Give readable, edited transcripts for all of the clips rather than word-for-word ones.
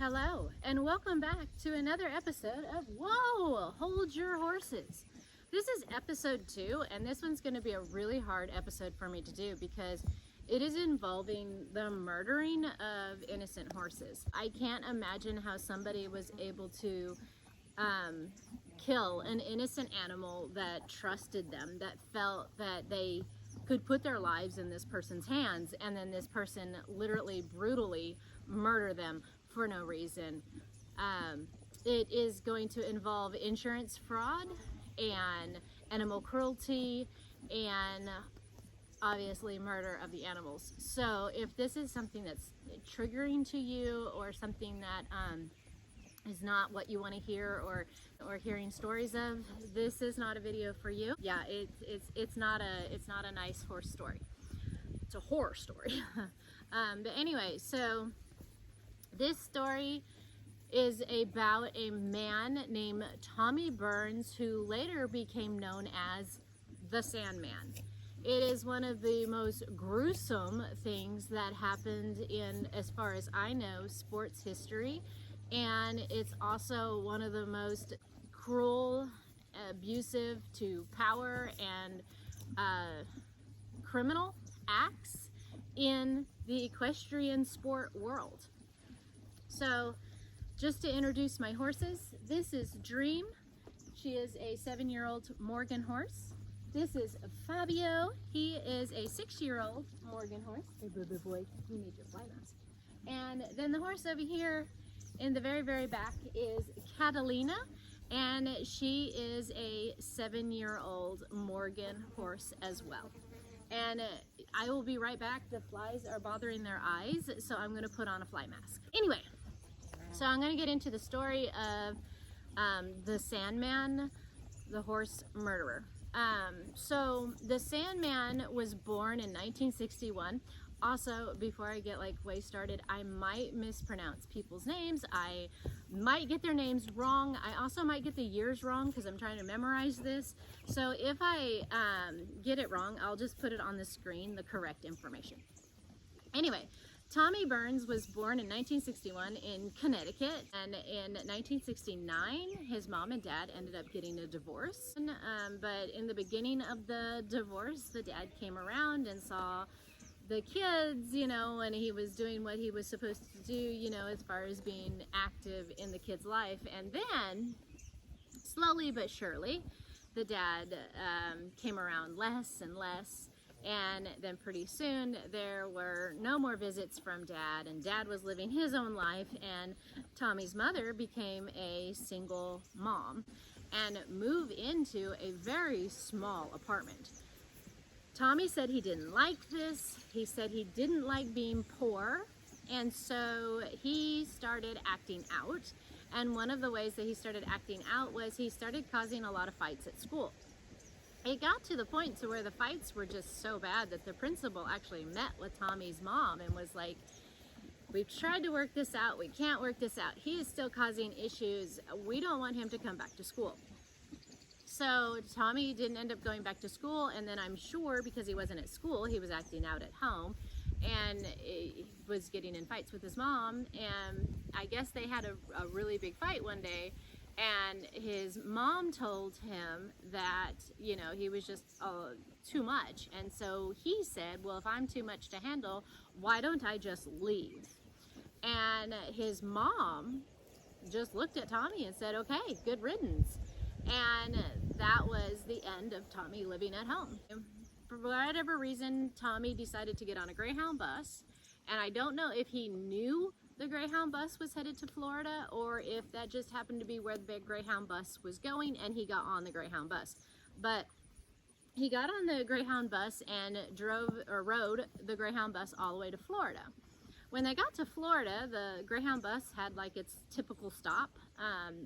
Hello, and welcome back to another episode of Whoa, Hold Your Horses. This is episode 2, and this one's going to be a really hard episode for me to do because it is involving the murdering of innocent horses. I can't imagine how somebody was able to kill an innocent animal that trusted them, that felt that they could put their lives in this person's hands, and then this person literally brutally murder them for no reason. It is going to involve insurance fraud and animal cruelty and obviously murder of the animals. So if this is something that's triggering to you or something that is not what you want to hear or hearing stories of, this is not a video for you. Yeah, it's not a nice horse story. It's a horror story. But anyway, so this story is about a man named Tommy Burns who later became known as the Sandman. It is one of the most gruesome things that happened in, as far as I know, sports history. And it's also one of the most cruel, abusive to power and criminal acts in the equestrian sport world. So just to introduce my horses, this is Dream. She is a 7-year-old Morgan horse. This is Fabio. He is a 6-year-old Morgan horse. Hey, boo-boo boy, you need your fly mask. And then the horse over here in the very, very back is Catalina, and she is a 7-year-old Morgan horse as well. And I will be right back. The flies are bothering their eyes, so I'm going to put on a fly mask. Anyway, so I'm going to get into the story of the Sandman, the horse murderer. So the Sandman was born in 1961. Also, before I get way started, I might mispronounce people's names. I might get their names wrong. I also might get the years wrong because I'm trying to memorize this. So if I get it wrong, I'll just put it on the screen, the correct information. Anyway, Tommy Burns was born in 1961 in Connecticut, and in 1969 his mom and dad ended up getting a divorce. But in the beginning of the divorce, the dad came around and saw the kids, and he was doing what he was supposed to do, as far as being active in the kid's life. And then, slowly but surely, the dad came around less and less. And then pretty soon there were no more visits from dad, and dad was living his own life, and Tommy's mother became a single mom and moved into a very small apartment. Tommy said he didn't like this. He said he didn't like being poor, and so he started acting out. And one of the ways that he started acting out was he started causing a lot of fights at school. It got to the point to where the fights were just so bad that the principal actually met with Tommy's mom and was like, "We've tried to work this out. We can't work this out. He is still causing issues. We don't want him to come back to school." So Tommy didn't end up going back to school, and then I'm sure because he wasn't at school, he was acting out at home and he was getting in fights with his mom. And I guess they had a really big fight one day, and his mom told him that, he was just too much. And so he said, "Well, if I'm too much to handle, why don't I just leave?" And his mom just looked at Tommy and said, "Okay, good riddance." And that was the end of Tommy living at home. For whatever reason, Tommy decided to get on a Greyhound bus. And I don't know if he knew the Greyhound bus was headed to Florida or if that just happened to be where the big Greyhound bus was going and he got on the Greyhound bus. But he got on the Greyhound bus and rode the Greyhound bus all the way to Florida. When they got to Florida, the Greyhound bus had its typical stop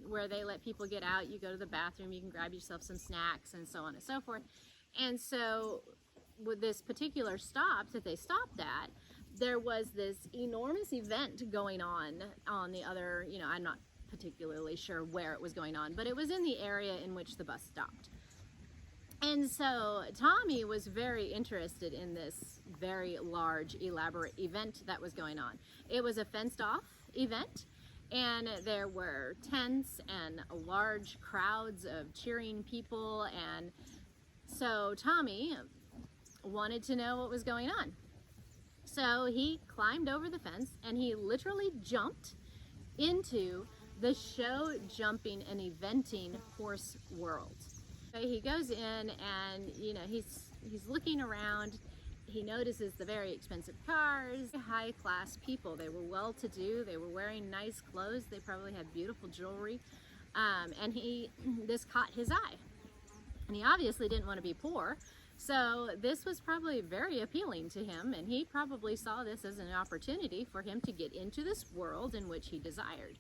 where they let people get out. You go to the bathroom, you can grab yourself some snacks and so on and so forth. And so with this particular stop that they stopped at, there was this enormous event going on the other, I'm not particularly sure where it was going on, but it was in the area in which the bus stopped. And so Tommy was very interested in this very large, elaborate event that was going on. It was a fenced off event, And there were tents and large crowds of cheering people, and so Tommy wanted to know what was going on. So he climbed over the fence and he literally jumped into the show jumping and eventing horse world. So he goes in and he's looking around. He notices the very expensive cars, high class people. They were well to do, they were wearing nice clothes, they probably had beautiful jewelry, and this caught his eye. And he obviously didn't want to be poor, so this was probably very appealing to him, and he probably saw this as an opportunity for him to get into this world in which he desired.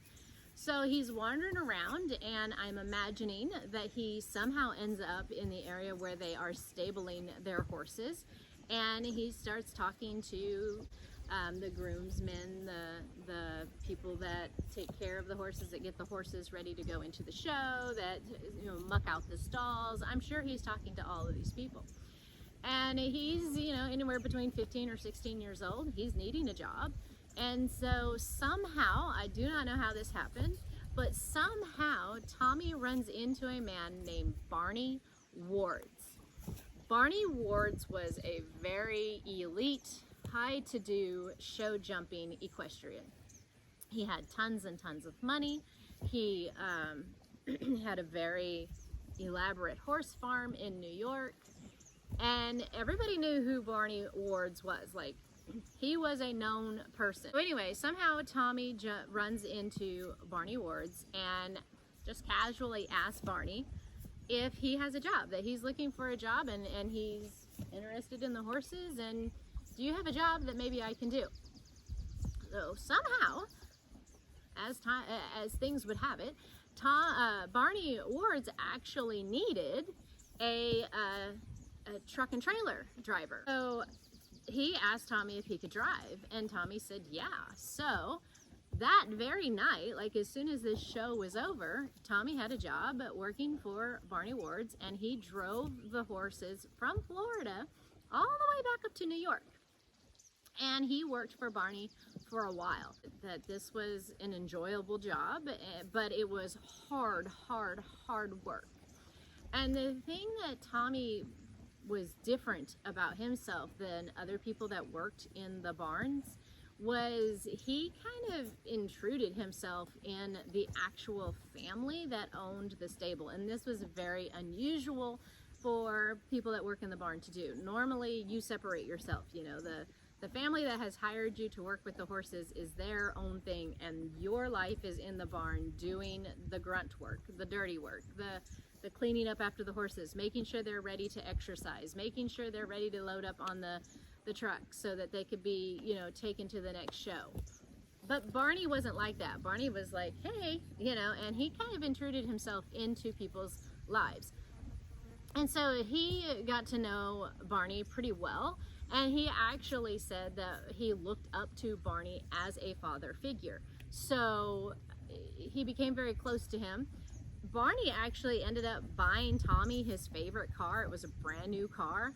So he's wandering around, and I'm imagining that he somehow ends up in the area where they are stabling their horses, and he starts talking to the groomsmen, the people that take care of the horses, that get the horses ready to go into the show, that muck out the stalls. I'm sure he's talking to all of these people. And he's anywhere between 15 or 16 years old. He's needing a job. And so somehow, I do not know how this happened, but somehow Tommy runs into a man named Barney Wards. Barney Wards was a very elite, high-to-do, show-jumping equestrian. He had tons and tons of money. He had a very elaborate horse farm in New York. And everybody knew who Barney Wards was. Like, he was a known person. So anyway, somehow Tommy runs into Barney Wards and just casually asks Barney if he has a job, that he's looking for a job, and he's interested in the horses, and do you have a job that maybe I can do? So somehow, as things would have it, Barney Wards actually needed a truck and trailer driver. So he asked Tommy if he could drive, and Tommy said yeah. So that very night, like as soon as this show was over, Tommy had a job working for Barney Wards, and he drove the horses from Florida all the way back up to New York. And he worked for Barney for a while. That this was an enjoyable job, but it was hard work. And the thing that Tommy was different about himself than other people that worked in the barns was he kind of intruded himself in the actual family that owned the stable. And this was very unusual for people that work in the barn to do. Normally you separate yourself, the family that has hired you to work with the horses is their own thing, and your life is in the barn doing the grunt work, the dirty work, the cleaning up after the horses, making sure they're ready to exercise, making sure they're ready to load up on the truck so that they could be, taken to the next show. But Barney wasn't like that. Barney was like, hey, and he kind of intruded himself into people's lives. And so he got to know Barney pretty well, and he actually said that he looked up to Barney as a father figure. So he became very close to him. Barney actually ended up buying Tommy his favorite car. It was a brand new car.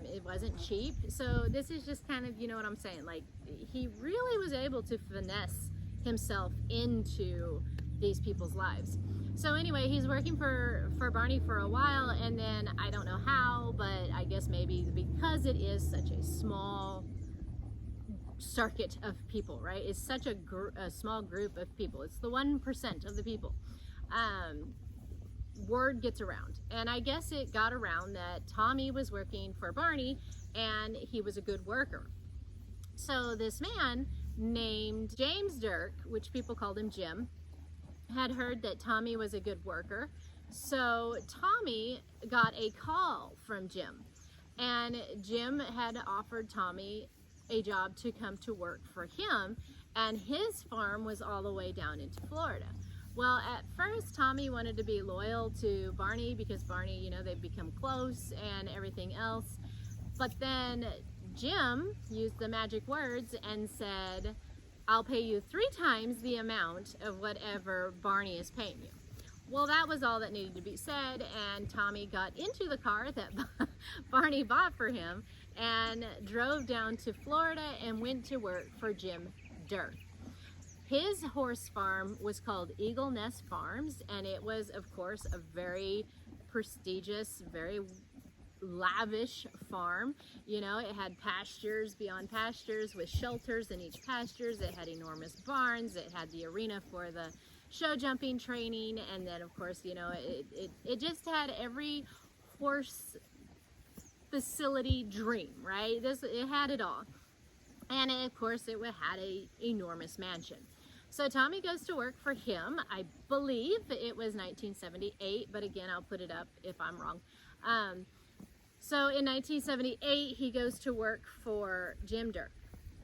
It wasn't cheap. So this is just kind of, what I'm saying, like he really was able to finesse himself into these people's lives. So anyway, he's working for Barney for a while, and then I don't know how, but I guess maybe because it is such a small circuit of people, right? It's such a small group of people. It's the 1% of the people. Word gets around, and I guess it got around that Tommy was working for Barney and he was a good worker. So this man named James Dirk, which people called him Jim, had heard that Tommy was a good worker. So Tommy got a call from Jim, and Jim had offered Tommy a job to come to work for him, and his farm was all the way down into Florida. Well, at first, Tommy wanted to be loyal to Barney because Barney, they'd become close and everything else. But then Jim used the magic words and said, I'll pay you 3 times the amount of whatever Barney is paying you. Well, that was all that needed to be said, and Tommy got into the car that Barney bought for him and drove down to Florida and went to work for Jim Dirk. His horse farm was called Eagle Nest Farms, and it was, of course, a very prestigious, very lavish farm. You know, it had pastures beyond pastures with shelters in each pastures. It had enormous barns. It had the arena for the show jumping training, and then, of course, you know, it just had every horse facility dream, right? It had it all. And of course, it had a enormous mansion. So Tommy goes to work for him. I believe it was 1978, but again, I'll put it up if I'm wrong. So in 1978, he goes to work for Jim Dirk.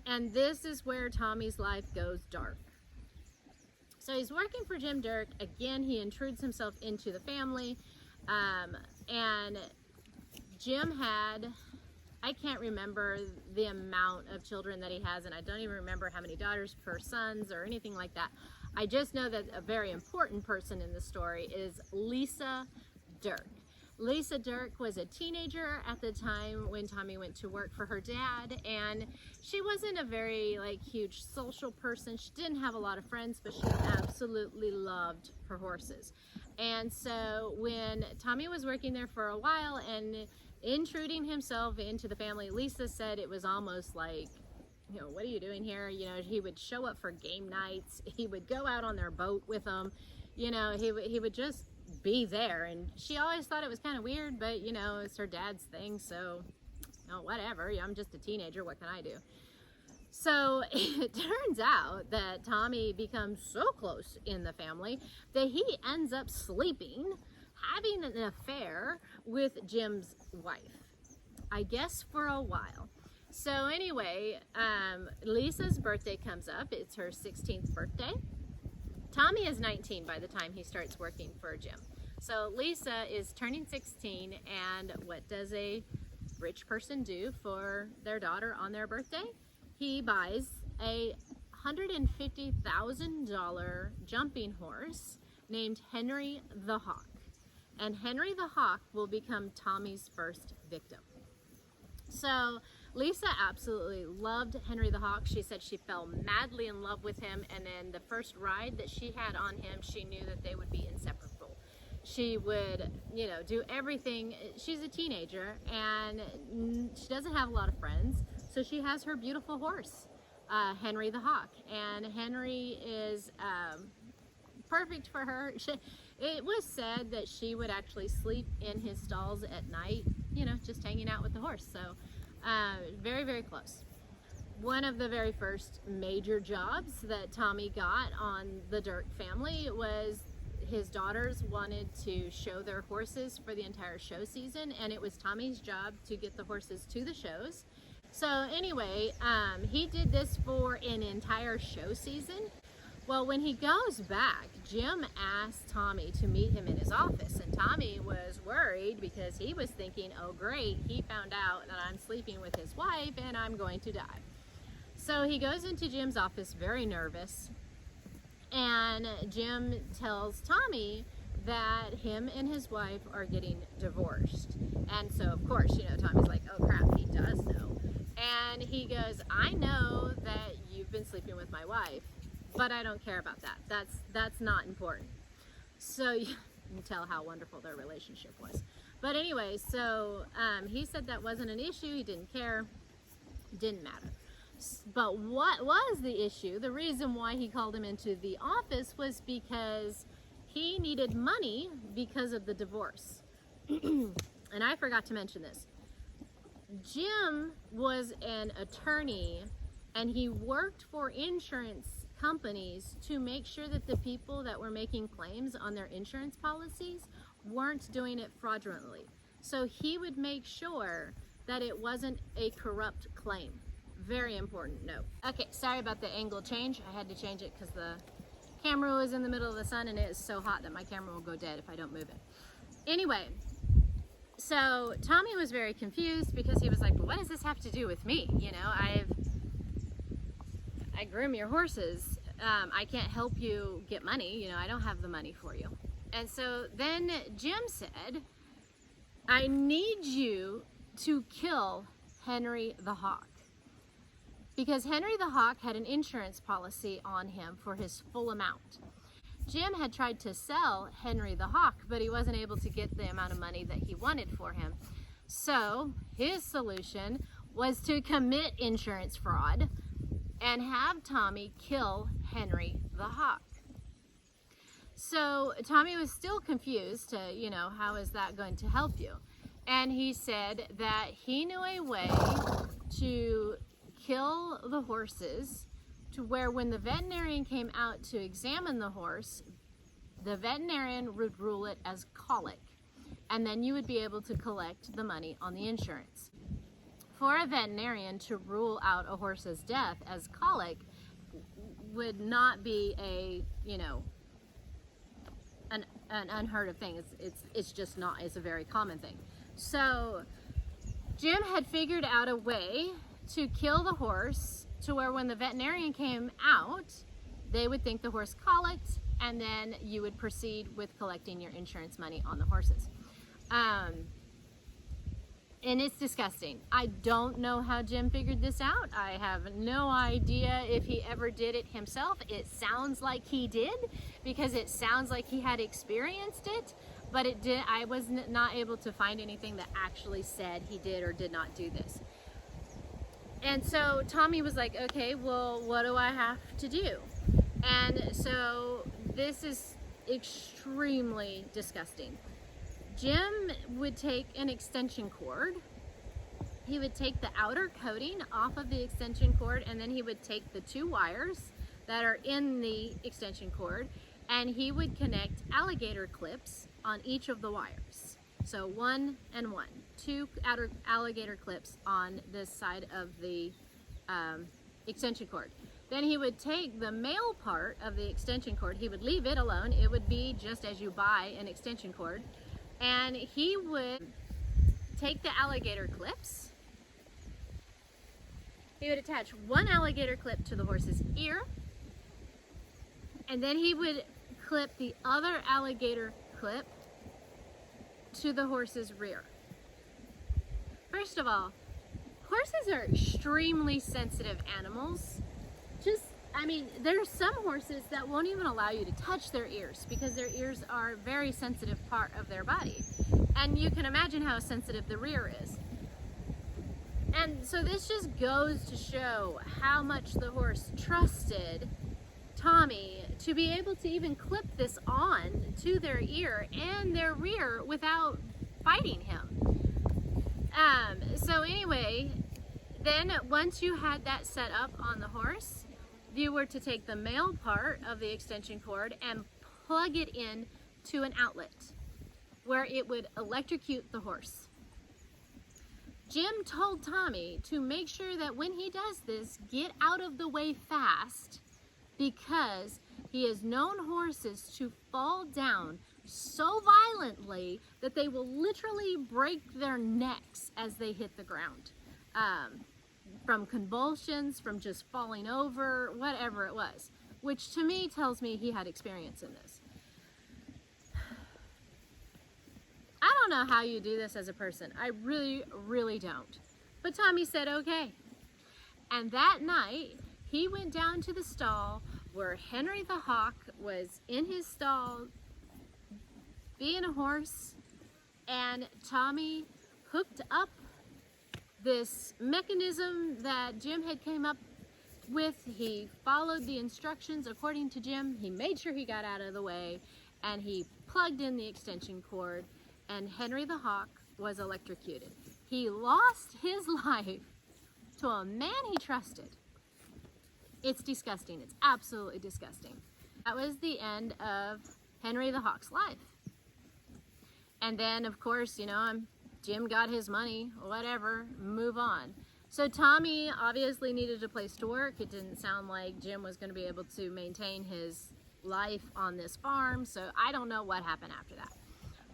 And this is where Tommy's life goes dark. So he's working for Jim Dirk. Again, he intrudes himself into the family. And Jim had, I can't remember the amount of children that he has, and I don't even remember how many daughters per sons or anything like that. I just know that a very important person in the story is Lisa Dirk. Lisa Dirk was a teenager at the time when Tommy went to work for her dad, and she wasn't a very huge social person. She didn't have a lot of friends, but she absolutely loved her horses. And so when Tommy was working there for a while and intruding himself into the family, Lisa said it was almost like, you know, what are you doing here? You know, he would show up for game nights. He would go out on their boat with them. You know, he would just be there, and she always thought it was kind of weird, but you know, it's her dad's thing, so you know, whatever. I'm just a teenager, what can I do? So it turns out that Tommy becomes so close in the family that he ends up sleeping, having an affair with Jim's wife, I guess for a while. So anyway, Lisa's birthday comes up. It's her 16th birthday. Tommy is 19 by the time he starts working for Jim. So Lisa is turning 16, and what does a rich person do for their daughter on their birthday? He buys a $150,000 jumping horse named Henry the Hawk. And Henry the Hawk will become Tommy's first victim. So Lisa absolutely loved Henry the Hawk. She said she fell madly in love with him, and then the first ride that she had on him, she knew that they would be inseparable. She would, you know, do everything. She's a teenager, and she doesn't have a lot of friends, so she has her beautiful horse, Henry the Hawk, and Henry is perfect for her. It was said that she would actually sleep in his stalls at night, you know, just hanging out with the horse. So very, very close. One of the very first major jobs that Tommy got on the Dirk family was his daughters wanted to show their horses for the entire show season, and it was Tommy's job to get the horses to the shows. So anyway, he did this for an entire show season. Well, when he goes back, Jim asked Tommy to meet him in his office, and Tommy was worried because he was thinking, oh great, he found out that I'm sleeping with his wife and I'm going to die. So he goes into Jim's office very nervous, and Jim tells Tommy that him and his wife are getting divorced. And so of course, you know, Tommy's like, oh crap, he does know. And he goes, I know that you've been sleeping with my wife, but I don't care about that. That's not important. So you can tell how wonderful their relationship was. But anyway, so he said that wasn't an issue. He didn't care. Didn't matter. But what was the issue? The reason why he called him into the office was because he needed money because of the divorce. And I forgot to mention this. Jim was an attorney, and he worked for insurance companies to make sure that the people that were making claims on their insurance policies weren't doing it fraudulently. So he would make sure that it wasn't a corrupt claim. Very important note. Okay, sorry about the angle change. I had to change it because the camera was in the middle of the sun, and it is so hot that my camera will go dead if I don't move it. Anyway, so Tommy was very confused because he was like, well, what does this have to do with me? You know, I groom your horses. I can't help you get money. You know, I don't have the money for you. And so then Jim said, I need you to kill Henry the Hawk. because Henry the Hawk had an insurance policy on him for his full amount. Jim had tried to sell Henry the Hawk, but he wasn't able to get the amount of money that he wanted for him. So his solution was to commit insurance fraud and have Tommy kill Henry the Hawk. So Tommy was still confused to, how is that going to help you? And he said that he knew a way to kill the horses to where when the veterinarian came out to examine the horse, the veterinarian would rule it as colic, and then you would be able to collect the money on the insurance. For a veterinarian to rule out a horse's death as colic would not be an unheard of thing. It's just not. It's a very common thing. So Jim had figured out a way to kill the horse to where when the veterinarian came out, they would think the horse colicked, and then you would proceed with collecting your insurance money on the horses. And it's disgusting. I don't know how Jim figured this out. I have no idea if he ever did it himself. It sounds like he did, because it sounds like he had experienced it, but I was not able to find anything that actually said he did or did not do this. And so Tommy was like, okay, well, what do I have to do? And so this is extremely disgusting. Jim would take an extension cord. He would take the outer coating off of the extension cord, and then he would take the 2 wires that are in the extension cord, and he would connect alligator clips on each of the wires. So 1 and 1, 2 outer alligator clips on this side of the extension cord. Then he would take the male part of the extension cord. He would leave it alone. It would be just as you buy an extension cord. And he would take the alligator clips. He would attach 1 alligator clip to the horse's ear. And then he would clip the other alligator clip to the horse's rear. First of all, horses are extremely sensitive animals. There's some horses that won't even allow you to touch their ears because their ears are a very sensitive part of their body. And you can imagine how sensitive the rear is. And so this just goes to show how much the horse trusted Tommy to be able to even clip this on to their ear and their rear without fighting him. So anyway, then once you had that set up on the horse, you were to take the male part of the extension cord and plug it in to an outlet where it would electrocute the horse. Jim told Tommy to make sure that when he does this, get out of the way fast, because he has known horses to fall down so violently that they will literally break their necks as they hit the ground. From convulsions, from just falling over, whatever it was, which to me tells me he had experience in this. I don't know how you do this as a person. I really, really don't. But Tommy said okay. And that night, he went down to the stall where Henry the Hawk was in his stall being a horse, and Tommy hooked up this mechanism that Jim had came up with. He followed the instructions according to Jim. He made sure he got out of the way, and he plugged in the extension cord, and Henry the Hawk was electrocuted. He lost his life to a man he trusted. It's disgusting. It's absolutely disgusting. That was the end of Henry the Hawk's life. And then, of course, Jim got his money, whatever, move on. So Tommy obviously needed a place to work. It didn't sound like Jim was going to be able to maintain his life on this farm, so I don't know what happened after that.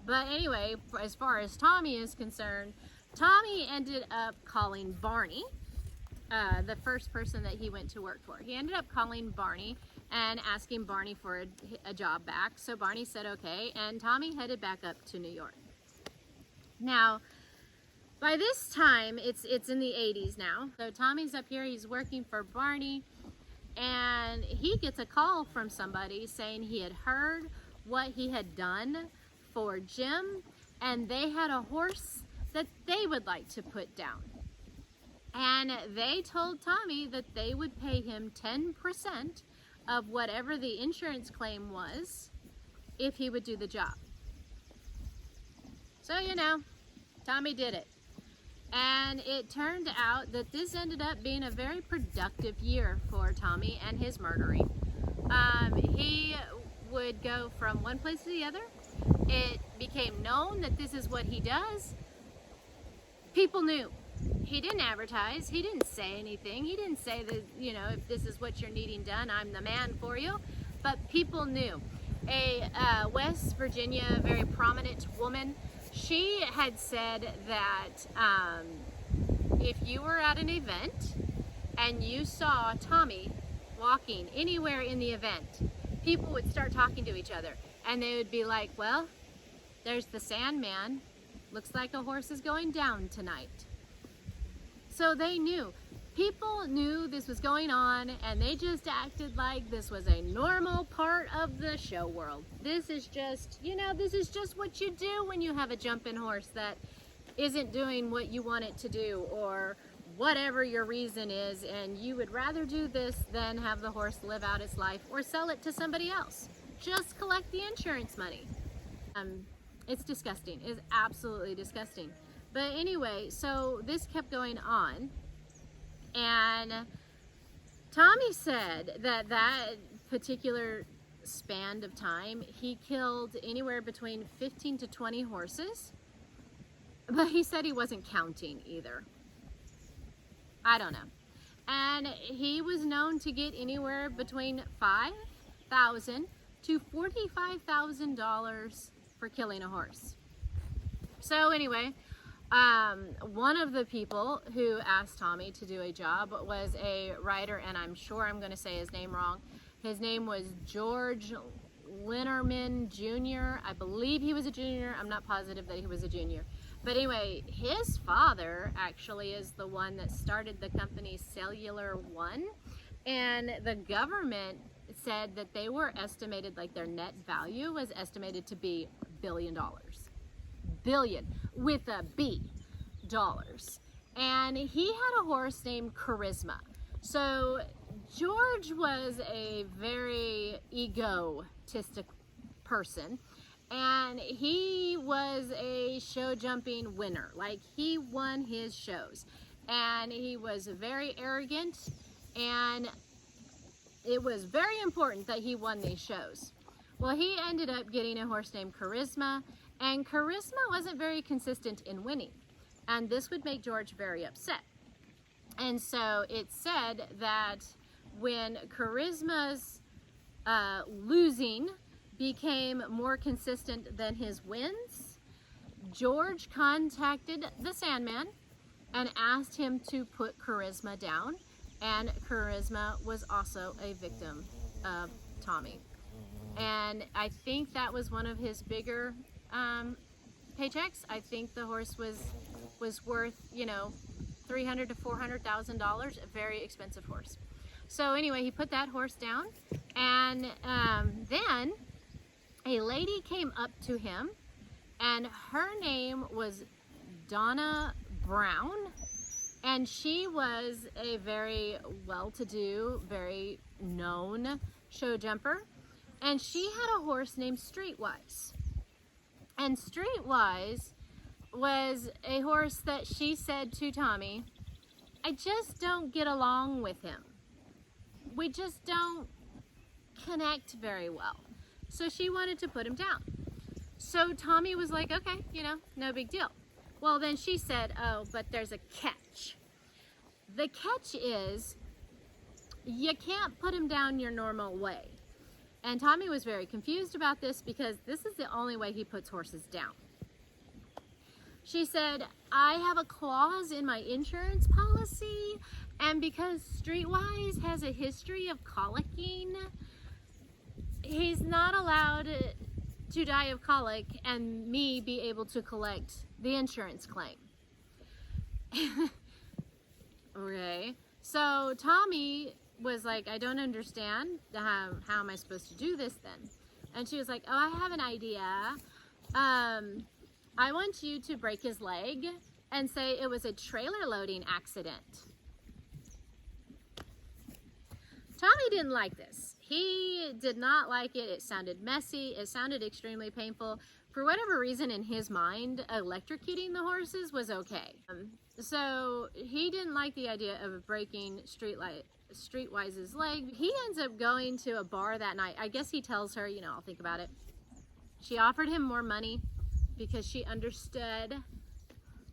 But anyway, as far as Tommy is concerned, Tommy ended up calling Barney, the first person that he went to work for. He ended up calling Barney and asking Barney for a job back. So Barney said okay, and Tommy headed back up to New York. Now, By this time, it's in the 80s now. So Tommy's up here, he's working for Barney, and he gets a call from somebody saying he had heard what he had done for Jim, and they had a horse that they would like to put down. And they told Tommy that they would pay him 10% of whatever the insurance claim was if he would do the job. So, you know, Tommy did it. And it turned out that this ended up being a very productive year for Tommy and his murdering. He would go from one place to the other. It became known that this is what he does. People knew. He didn't advertise. He didn't say anything. He didn't say that, you know, if this is what you're needing done, I'm the man for you. But people knew. A West Virginia, very prominent woman, she had said that if you were at an event and you saw Tommy walking anywhere in the event, people would start talking to each other. And they would be like, well, there's the Sandman. Looks like a horse is going down tonight. So they knew. People knew this was going on, and they just acted like this was a normal part of the show world. This is just, you know, this is just what you do when you have a jumping horse that isn't doing what you want it to do, or whatever your reason is, and you would rather do this than have the horse live out its life or sell it to somebody else. Just collect the insurance money. It's disgusting. It's absolutely disgusting. But anyway, so this kept going on, and Tommy said that that particular span of time, he killed anywhere between 15 to 20 horses, but he said he wasn't counting either. I don't know. And he was known to get anywhere between $5,000 to $45,000 for killing a horse. So anyway, one of the people who asked Tommy to do a job was a writer, and I'm sure I'm going to say his name wrong. His name was George Linerman Jr. I believe he was a junior. I'm not positive that he was a junior. But anyway, his father actually is the one that started the company Cellular One, and the government said that they were estimated, like their net value was estimated to be $1 billion. Billion with a B dollars. And he had a horse named Charisma. So George was a very egotistic person, and he was a show jumping winner. Like, he won his shows, and he was very arrogant, and it was very important that he won these shows. Well, he ended up getting a horse named Charisma, and Charisma wasn't very consistent in winning, and this would make George very upset. And so it's said that when Charisma's losing became more consistent than his wins, George contacted the Sandman and asked him to put Charisma down, and Charisma was also a victim of Tommy. And I think that was one of his bigger paychecks. I think the horse was worth, you know, $300,000 to $400,000, a very expensive horse. So anyway, he put that horse down, and then a lady came up to him, and her name was Donna Brown, and she was a very well-to-do, very known show jumper, and she had a horse named Streetwise. And Streetwise was a horse that she said to Tommy, I just don't get along with him. We just don't connect very well. So she wanted to put him down. So Tommy was like, okay, you know, no big deal. Well, then she said, oh, but there's a catch. The catch is you can't put him down your normal way. And Tommy was very confused about this because this is the only way he puts horses down. She said, I have a clause in my insurance policy, and because Streetwise has a history of colicking, he's not allowed to die of colic and me be able to collect the insurance claim. Okay, so Tommy was like, I don't understand. How am I supposed to do this then? And she was like, oh, I have an idea. I want you to break his leg and say it was a trailer loading accident. Tommy didn't like this. He did not like it. It sounded messy. It sounded extremely painful. For whatever reason, in his mind, electrocuting the horses was okay. So he didn't like the idea of breaking Streetwise's leg. He ends up going to a bar that night. I guess he tells her, you know, I'll think about it. She offered him more money because she understood.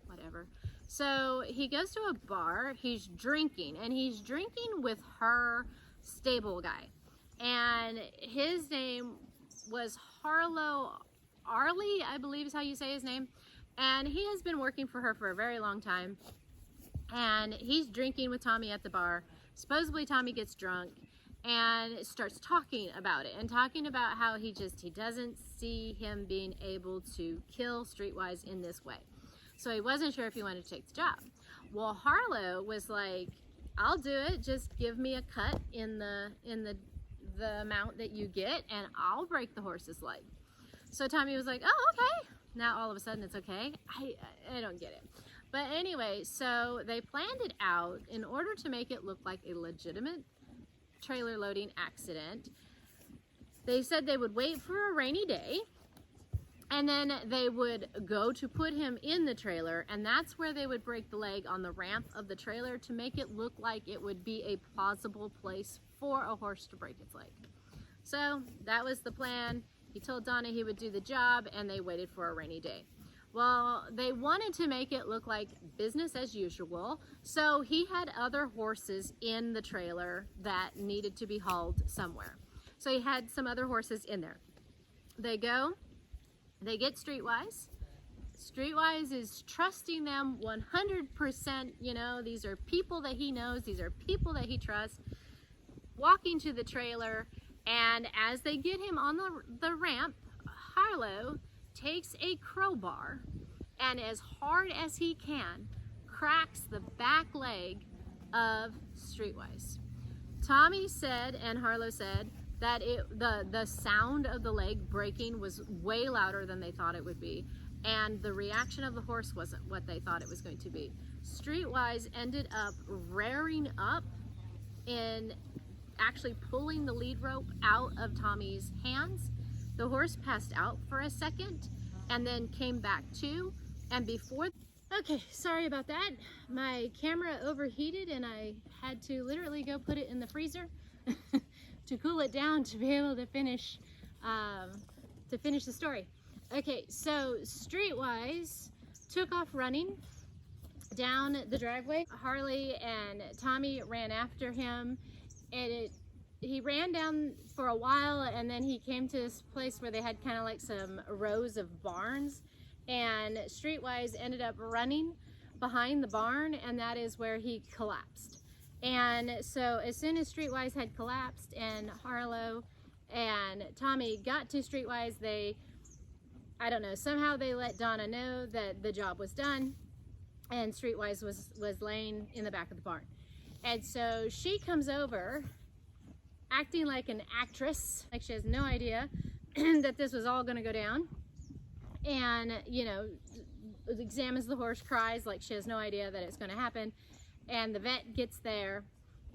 Whatever. So he goes to a bar. He's drinking, and he's drinking with her stable guy. And his name was Arlie, I believe is how you say his name. And he has been working for her for a very long time. And he's drinking with Tommy at the bar. Supposedly Tommy gets drunk and starts talking about it and talking about how he doesn't see him being able to kill Streetwise in this way. So he wasn't sure if he wanted to take the job. Well, Harlow was like, I'll do it. Just give me a cut in the amount that you get and I'll break the horse's leg. So Tommy was like, oh, okay. Now all of a sudden it's okay. I don't get it. But anyway, so they planned it out in order to make it look like a legitimate trailer loading accident. They said they would wait for a rainy day and then they would go to put him in the trailer, and that's where they would break the leg on the ramp of the trailer to make it look like it would be a plausible place for a horse to break its leg. So that was the plan. He told Donna he would do the job, and they waited for a rainy day. Well, they wanted to make it look like business as usual, so he had other horses in the trailer that needed to be hauled somewhere. So he had some other horses in there. They go, they get Streetwise. Streetwise is trusting them 100%. You know, these are people that he knows, these are people that he trusts. Walking to the trailer, and as they get him on the ramp, Harlow takes a crowbar and as hard as he can cracks the back leg of Streetwise. Tommy said, and Harlow said, that the sound of the leg breaking was way louder than they thought it would be, and the reaction of the horse wasn't what they thought it was going to be. Streetwise ended up rearing up and actually pulling the lead rope out of Tommy's hands. The horse passed out for a second and then came back to, and before... Okay, sorry about that. My camera overheated and I had to literally go put it in the freezer to cool it down to be able to finish the story. Okay, so Streetwise took off running down the driveway. Harley and Tommy ran after him, and he ran down for a while, and then he came to this place where they had kind of like some rows of barns, and Streetwise ended up running behind the barn, and that is where he collapsed. And so as soon as Streetwise had collapsed and Harlow and Tommy got to Streetwise, I don't know, somehow they let Donna know that the job was done and Streetwise was laying in the back of the barn. And so she comes over acting like an actress, like she has no idea that this was all going to go down, and, you know, examines the horse, cries like she has no idea that it's going to happen. And the vet gets there,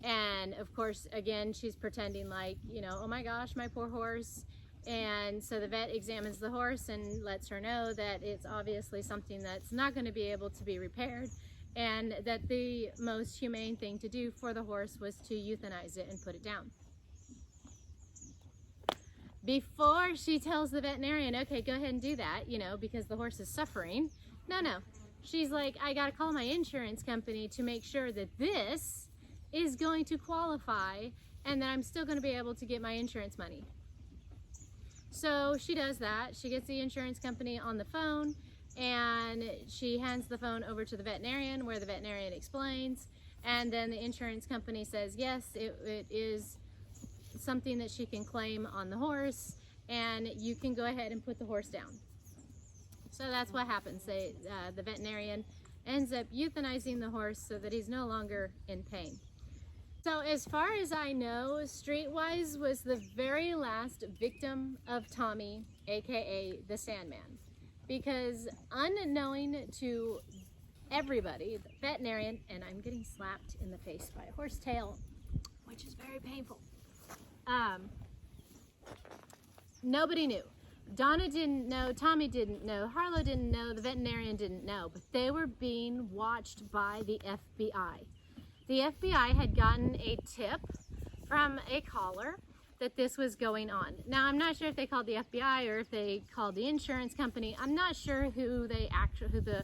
and of course, again, she's pretending like, you know, oh my gosh, my poor horse. And so the vet examines the horse and lets her know that it's obviously something that's not going to be able to be repaired, and that the most humane thing to do for the horse was to euthanize it and put it down. Before she tells the veterinarian, okay, go ahead and do that, you know, because the horse is suffering. No. She's like, I gotta call my insurance company to make sure that this is going to qualify and that I'm still gonna be able to get my insurance money. So she does that. She gets the insurance company on the phone, and she hands the phone over to the veterinarian, where the veterinarian explains, and then the insurance company says, yes, it is something that she can claim on the horse, and you can go ahead and put the horse down. So that's what happens. The veterinarian ends up euthanizing the horse so that he's no longer in pain. So as far as I know, Streetwise was the very last victim of Tommy, aka the Sandman, because unknowing to everybody, the veterinarian, and I'm getting slapped in the face by a horse tail, which is very painful. Nobody knew. Donna didn't know, Tommy didn't know, Harlow didn't know, the veterinarian didn't know, but they were being watched by the FBI. The FBI had gotten a tip from a caller that this was going on. Now, I'm not sure if they called the FBI or if they called the insurance company. I'm not sure who the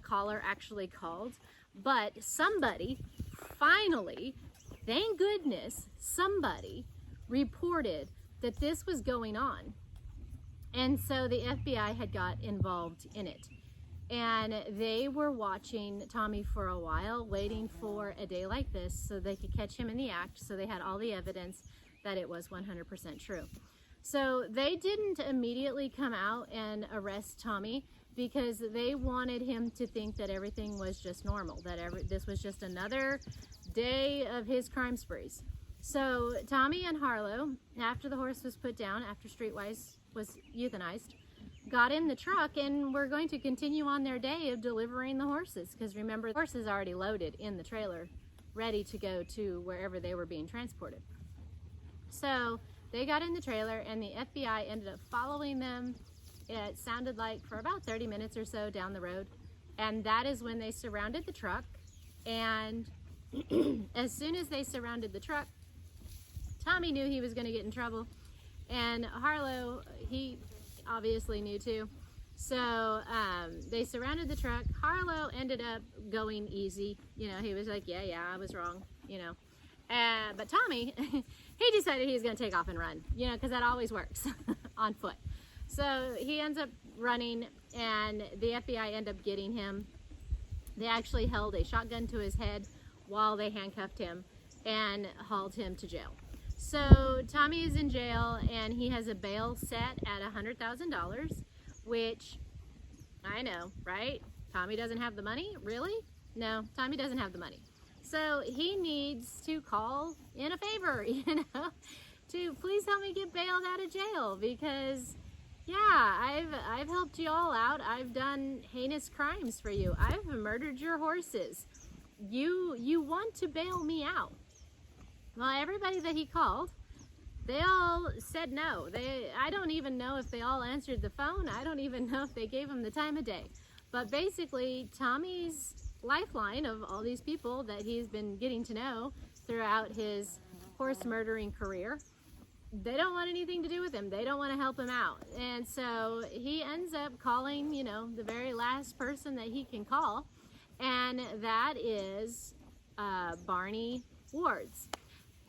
caller actually called, but somebody finally, thank goodness, somebody reported that this was going on. And so the FBI had got involved in it. And they were watching Tommy for a while, waiting for a day like this so they could catch him in the act, so they had all the evidence that it was 100% true. So they didn't immediately come out and arrest Tommy because they wanted him to think that everything was just normal, that this was just another day of his crime sprees. So Tommy and Harlow, after the horse was put down, after Streetwise was euthanized, got in the truck and were going to continue on their day of delivering the horses, because remember, the horses already loaded in the trailer, ready to go to wherever they were being transported. So they got in the trailer and the FBI ended up following them, it sounded like for about 30 minutes or so down the road, and that is when they surrounded the truck. And as soon as they surrounded the truck, Tommy knew he was going to get in trouble, and Harlow, he obviously knew too. So they surrounded the truck. Harlow ended up going easy. You know, he was like, yeah, I was wrong, you know. But Tommy, he decided he was going to take off and run, you know, because that always works on foot. So he ends up running, and the FBI end up getting him. They actually held a shotgun to his head while they handcuffed him and hauled him to jail. So Tommy is in jail, and he has a bail set at $100,000, which I know, right? Tommy doesn't have the money? Really? No, Tommy doesn't have the money. So he needs to call in a favor, you know, to please help me get bailed out of jail, because yeah, I've helped you all out. I've done heinous crimes for you. I've murdered your horses. You want to bail me out. Well, everybody that he called, they all said no. I don't even know if they all answered the phone. I don't even know if they gave him the time of day. But basically, Tommy's lifeline of all these people that he's been getting to know throughout his horse murdering career, they don't want anything to do with him. They don't want to help him out. And so he ends up calling, you know, the very last person that he can call, and that is Barney Wards.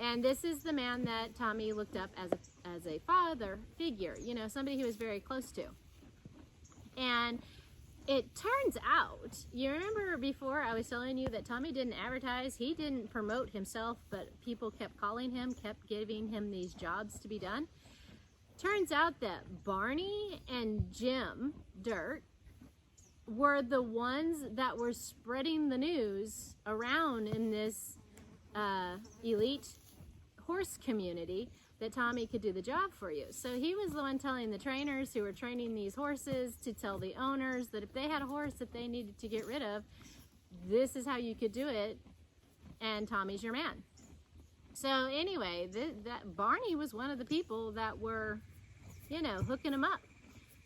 And this is the man that Tommy looked up as a father figure, you know, somebody he was very close to. And it turns out, you remember before I was telling you that Tommy didn't advertise, he didn't promote himself, but people kept calling him, kept giving him these jobs to be done. Turns out that Barney and Jim Dirt were the ones that were spreading the news around in this elite horse community that Tommy could do the job for you. So he was the one telling the trainers who were training these horses to tell the owners that if they had a horse that they needed to get rid of, this is how you could do it, and Tommy's your man. So anyway, that Barney was one of the people that were, you know, hooking him up.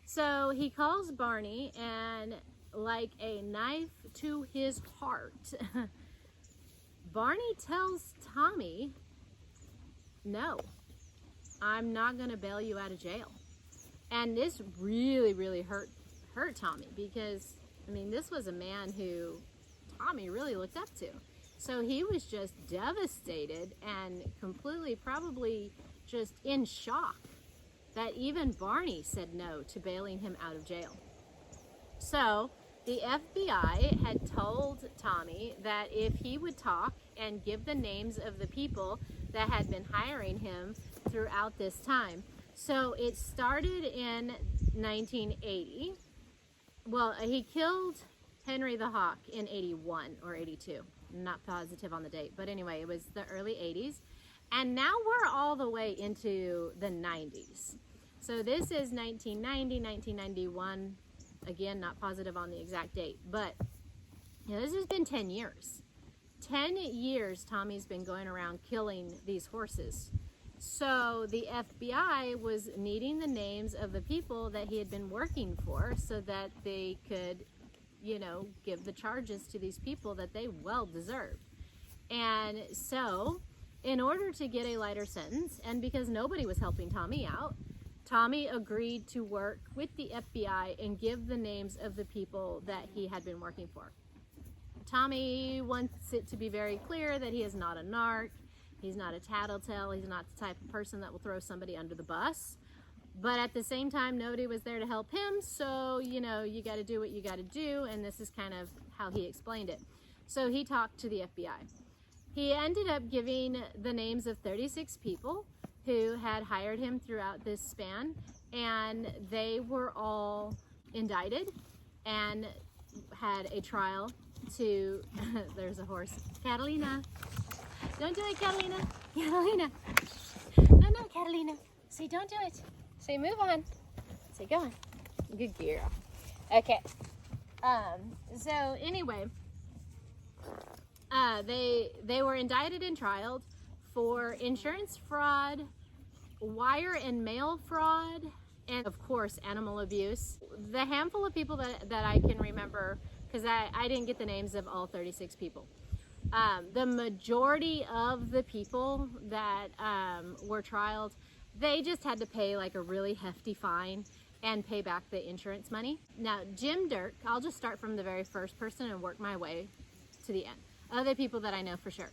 So he calls Barney, and like a knife to his heart, Barney tells Tommy, no, I'm not going to bail you out of jail. And this really hurt Tommy, because, I mean, this was a man who Tommy really looked up to. So he was just devastated and completely probably just in shock that even Barney said no to bailing him out of jail. So the FBI had told Tommy that if he would talk and give the names of the people that had been hiring him throughout this time. So it started in 1980. Well, he killed Henry the Hawk in 81 or 82. I'm not positive on the date, but anyway, it was the early 80s. And now we're all the way into the 90s. So this is 1990, 1991. Again, not positive on the exact date, but you know, this has been 10 years. 10 years Tommy's been going around killing these horses. So the FBI was needing the names of the people that he had been working for so that they could, you know, give the charges to these people that they well deserved. And so in order to get a lighter sentence, and because nobody was helping Tommy out, Tommy agreed to work with the FBI and give the names of the people that he had been working for. Tommy wants it to be very clear that he is not a narc, he's not a tattletale, he's not the type of person that will throw somebody under the bus. But at the same time, nobody was there to help him, so, you know, you got to do what you got to do, and this is kind of how he explained it. So he talked to the FBI. He ended up giving the names of 36 people who had hired him throughout this span, and they were all indicted and had a trial to, there's a horse, Catalina. Don't do it, Catalina. Catalina. No, Catalina. Say, don't do it. Say, move on. Say, go on. Good girl. Okay. So anyway, they were indicted and trialed for insurance fraud, wire and mail fraud, and of course animal abuse. The handful of people that I can remember, because I didn't get the names of all 36 people. The majority of the people that were trialed, they just had to pay like a really hefty fine and pay back the insurance money. Now, Jim Dirk, I'll just start from the very first person and work my way to the end. Other people that I know for sure.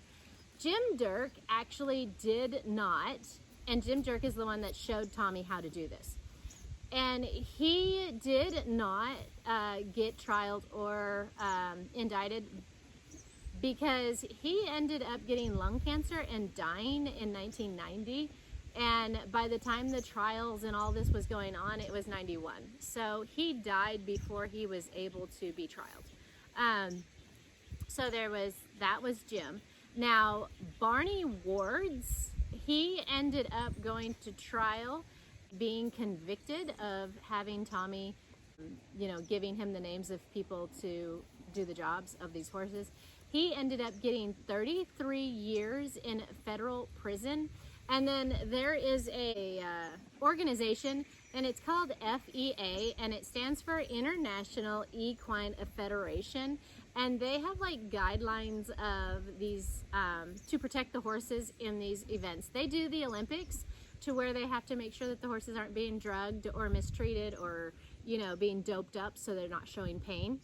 Jim Dirk actually did not, and Jim Dirk is the one that showed Tommy how to do this. And he did not get trialed or indicted because he ended up getting lung cancer and dying in 1990. And by the time the trials and all this was going on, it was 91. So he died before he was able to be trialed. So that was Jim. Now, Barney Wards, he ended up going to trial, being convicted of having Tommy, you know, giving him the names of people to do the jobs of these horses. He ended up getting 33 years in federal prison. And then there is a organization, and it's called FEA, and it stands for International Equine Federation. And they have like guidelines of these to protect the horses in these events. They do the Olympics to where they have to make sure that the horses aren't being drugged or mistreated or, you know, being doped up so they're not showing pain.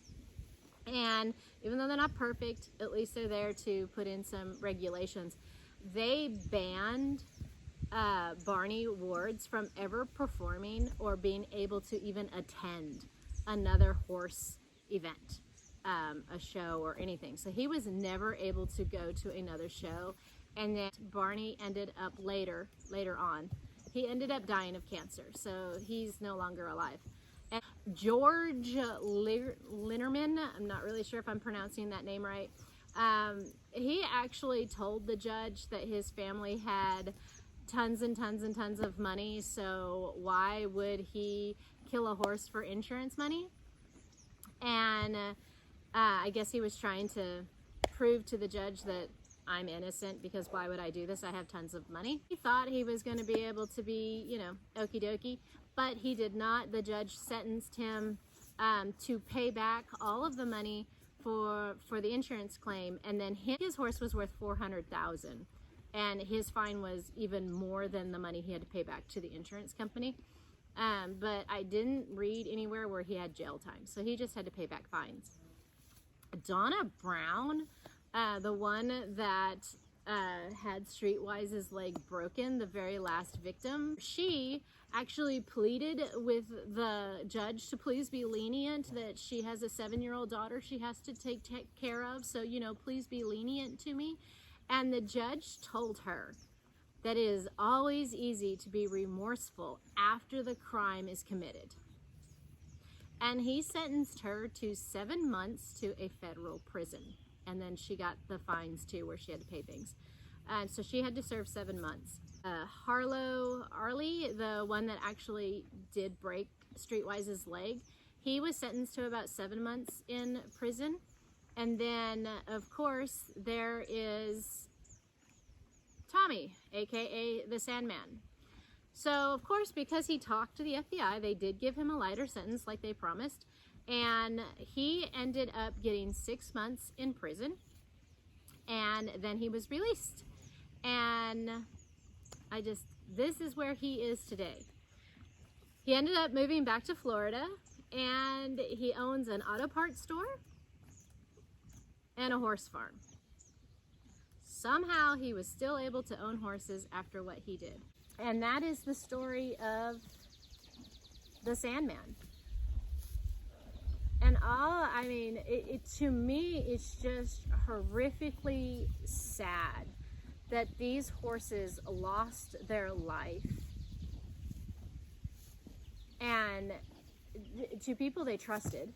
And even though they're not perfect, at least they're there to put in some regulations. They banned Barney Wards from ever performing or being able to even attend another horse event, a show or anything. So he was never able to go to another show. And then Barney ended up later on, he ended up dying of cancer. So he's no longer alive. And George Linerman, I'm not really sure if I'm pronouncing that name right. He actually told the judge that his family had tons and tons and tons of money, so why would he kill a horse for insurance money? And I guess he was trying to prove to the judge that I'm innocent because why would I do this? I have tons of money. He thought he was going to be able to be, you know, okie dokie, but he did not. The judge sentenced him to pay back all of the money for the insurance claim, and then his horse was worth $400,000, and his fine was even more than the money he had to pay back to the insurance company. But I didn't read anywhere where he had jail time, so he just had to pay back fines. Donna Brown, the one that had Streetwise's leg broken, the very last victim, she actually pleaded with the judge to please be lenient, that she has a 7-year-old daughter she has to take care of, so, you know, please be lenient to me. And the judge told her that it is always easy to be remorseful after the crime is committed. and he sentenced her to 7 months to a federal prison. And then she got the fines too, where she had to pay things. And so she had to serve 7 months. Harlow Arley, the one that actually did break Streetwise's leg, he was sentenced to about 7 months in prison. And then, of course, there is Tommy, aka the Sandman. So, of course, because he talked to the FBI, they did give him a lighter sentence like they promised. And he ended up getting 6 months in prison. And then he was released. And this is where he is today. He ended up moving back to Florida, and he owns an auto parts store and a horse farm. Somehow he was still able to own horses after what he did. And that is the story of the Sandman. And to me, it's just horrifically sad that these horses lost their life, and to people they trusted,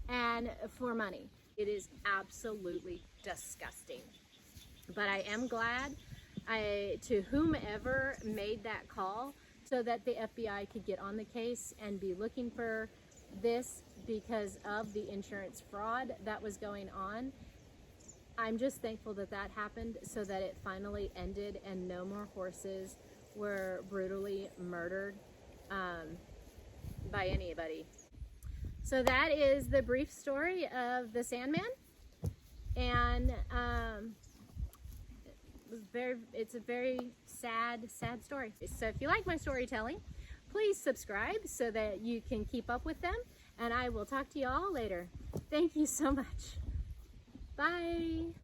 and for money. It is absolutely disgusting. But I am glad to whomever made that call, so that the FBI could get on the case and be looking for this, because of the insurance fraud that was going on. I'm just thankful that that happened, so that it finally ended and no more horses were brutally murdered by anybody. So that is the brief story of the Sandman. And it's a very sad story. So if you like my storytelling, please subscribe so that you can keep up with them. And I will talk to you all later. Thank you so much. Bye.